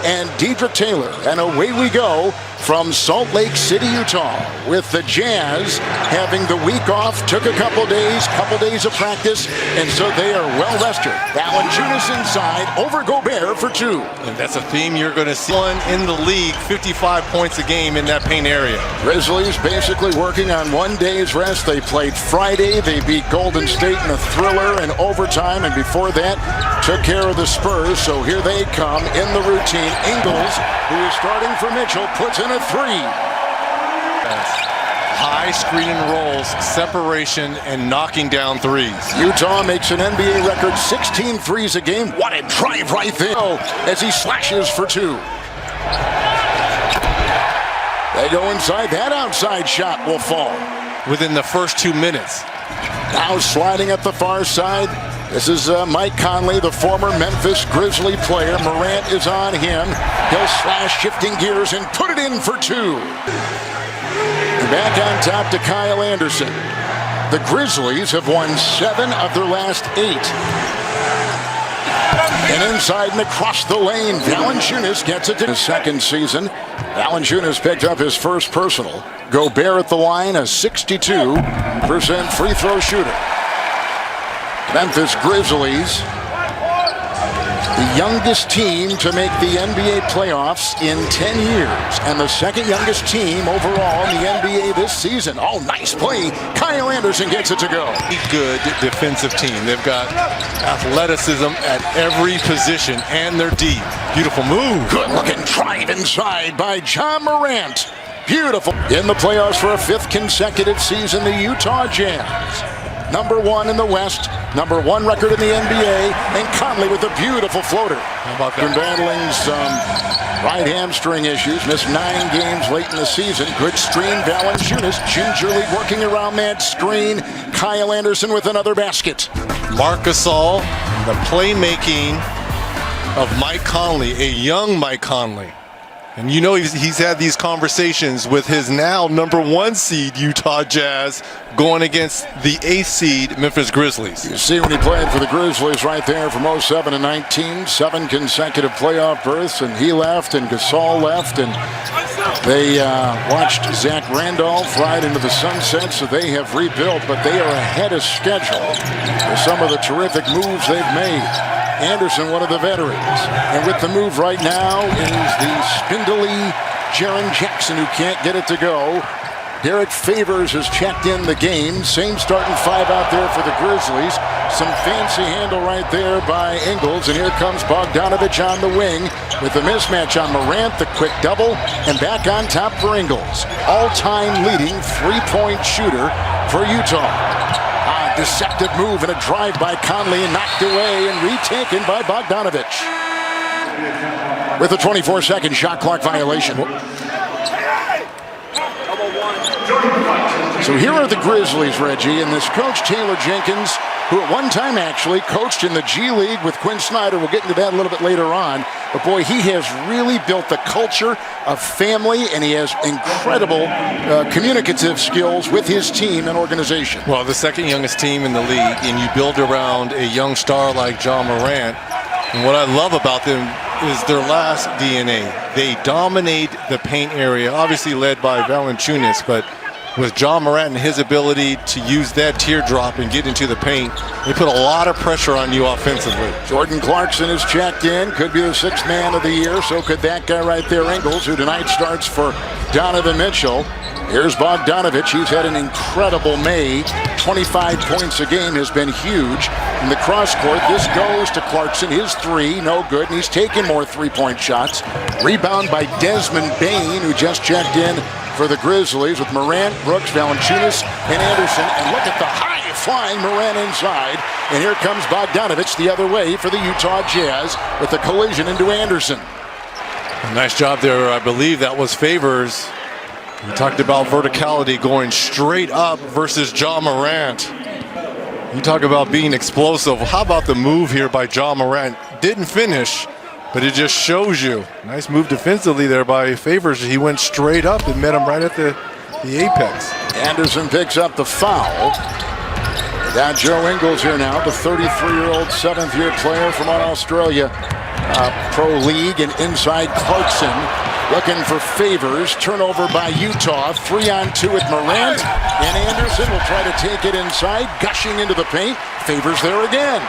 and Deidre Taylor. And away we go from Salt Lake City, Utah, with the Jazz having the week off. Took a couple days of practice, and so they are well rested. Valanciunas inside, over Gobert for 2. And that's a theme you're going to see one in the league, 55 points a game in that paint area. Grizzlies basically working on 1 day's rest. They played Friday. They beat Golden State in a thriller in overtime, and before that took care of the Spurs. So here they come in the routine. Ingles, who is starting for Mitchell, puts in a 3. High screen and rolls, separation, and knocking down threes. Utah makes an NBA record 16 threes a game. What a drive right there as he slashes for 2. They go inside. That outside shot will fall within the first 2 minutes. Now sliding at the far side. This is Mike Conley, the former Memphis Grizzly player. Morant is on him. He'll slash, shifting gears, and put it in for 2. Back on top to Kyle Anderson. The Grizzlies have won 7 of their last 8. And inside and across the lane, Valanciunas gets it to his second season. Valanciunas picked up his first personal. Gobert at the line, a 62% free throw shooter. Memphis Grizzlies, the youngest team to make the NBA playoffs in 10 years, and the second youngest team overall in the NBA this season. Oh, nice play. Kyle Anderson gets it to go. Good defensive team. They've got athleticism at every position, and they're deep. Beautiful move. Good looking drive inside by Ja Morant. Beautiful. In the playoffs for a 5th consecutive season, the Utah Jazz. Number 1 in the West, number 1 record in the NBA, and Conley with a beautiful floater. How about that? Been battling some right hamstring issues, missed 9 games late in the season. Good screen, Valanciunas gingerly working around that screen. Kyle Anderson with another basket. Marc Gasol, the playmaking of Mike Conley, a young Mike Conley. And you know he's had these conversations with his now number 1 seed Utah Jazz going against the 8th seed Memphis Grizzlies. You see when he played for the Grizzlies right there from 07 to 19, 7 consecutive playoff berths, and he left and Gasol left, and they watched Zach Randolph ride into the sunset, so they have rebuilt, but they are ahead of schedule with some of the terrific moves they've made. Anderson, one of the veterans. And with the move right now is the spindly Jaren Jackson, who can't get it to go. Derek Favors has checked in the game. Same starting 5 out there for the Grizzlies. Some fancy handle right there by Ingles. And here comes Bogdanovich on the wing with the mismatch on Morant, the quick double, and back on top for Ingles. All-time leading three-point shooter for Utah. Deceptive move and a drive by Conley, knocked away and retaken by Bogdanovich. With a 24-second shot clock violation. So here are the Grizzlies, Reggie, and this coach Taylor Jenkins, who at one time actually coached in the G League with Quinn Snyder. We'll get into that a little bit later on. But boy, he has really built the culture of family, and he has incredible communicative skills with his team and organization. Well, the second youngest team in the league, and you build around a young star like Ja Morant. And what I love about them is their last DNA. They dominate the paint area, obviously led by Valanciunas, but with Ja Morant and his ability to use that teardrop and get into the paint, they put a lot of pressure on you offensively. Jordan Clarkson is checked in, could be the 6th man of the year, so could that guy right there, Ingles, who tonight starts for Donovan Mitchell. Here's Bogdanovich. He's had an incredible May. 25 points a game has been huge. In the cross court, this goes to Clarkson. His 3, no good, and he's taking more 3-point shots. Rebound by Desmond Bane, who just checked in for the Grizzlies with Morant, Brooks, Valanciunas, and Anderson. And look at the high-flying Morant inside. And here comes Bogdanovich the other way for the Utah Jazz with the collision into Anderson. Nice job there. I believe that was Favors. We talked about verticality going straight up versus Ja Morant. You talk about being explosive. How about the move here by Ja Morant? Didn't finish, but it just shows you. Nice move defensively there by Favors. He went straight up and met him right at the apex. Anderson picks up the foul. Got Joe Ingles here now, the 33-year-old 7th-year player from Australia. Pro League, and inside Clarkson. Looking for Favors. Turnover by Utah. 3-on-2 with Morant. And Anderson will try to take it inside. Gushing into the paint. Favors there again.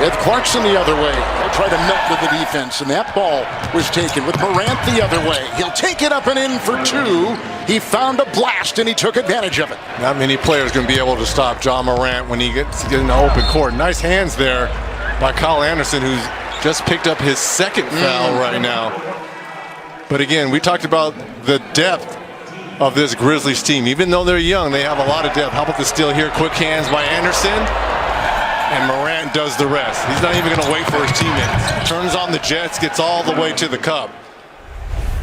With Clarkson the other way. He'll try to melt with the defense. And that ball was taken with Morant the other way. He'll take it up and in for two. He found a blast and he took advantage of it. Not many players going to be able to stop John Morant when he gets in the open court. Nice hands there by Kyle Anderson, who's just picked up his second foul right now. But again, we talked about the depth of this Grizzlies team. Even though they're young, they have a lot of depth. How about the steal here? Quick hands by Anderson. And Morant does the rest. He's not even going to wait for his teammates. Turns on the Jets, gets all the way to the cup.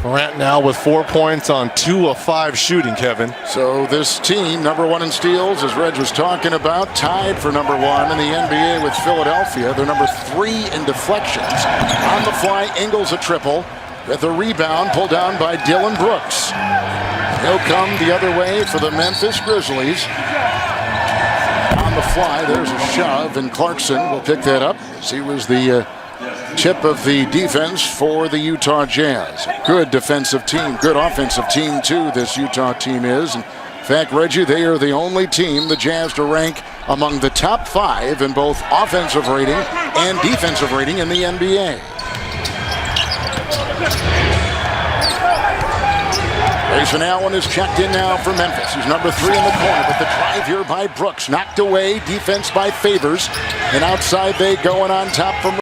Morant now with 4 points on 2 of 5 shooting, Kevin. So this team, number 1 in steals, as Reg was talking about, tied for number 1 in the NBA with Philadelphia. They're number 3 in deflections. On the fly, Ingles a triple with a rebound pulled down by Dylan Brooks. He'll come the other way for the Memphis Grizzlies. On the fly, there's a shove, and Clarkson will pick that up. He was the tip of the defense for the Utah Jazz. Good defensive team, good offensive team too, this Utah team is. In fact, Reggie, they are the only team, the Jazz, to rank among the top 5 in both offensive rating and defensive rating in the NBA. Grayson Allen is checked in now for Memphis. He's number 3 in the corner, but the drive here by Brooks. Knocked away, defense by Favors. And outside they go, and on top from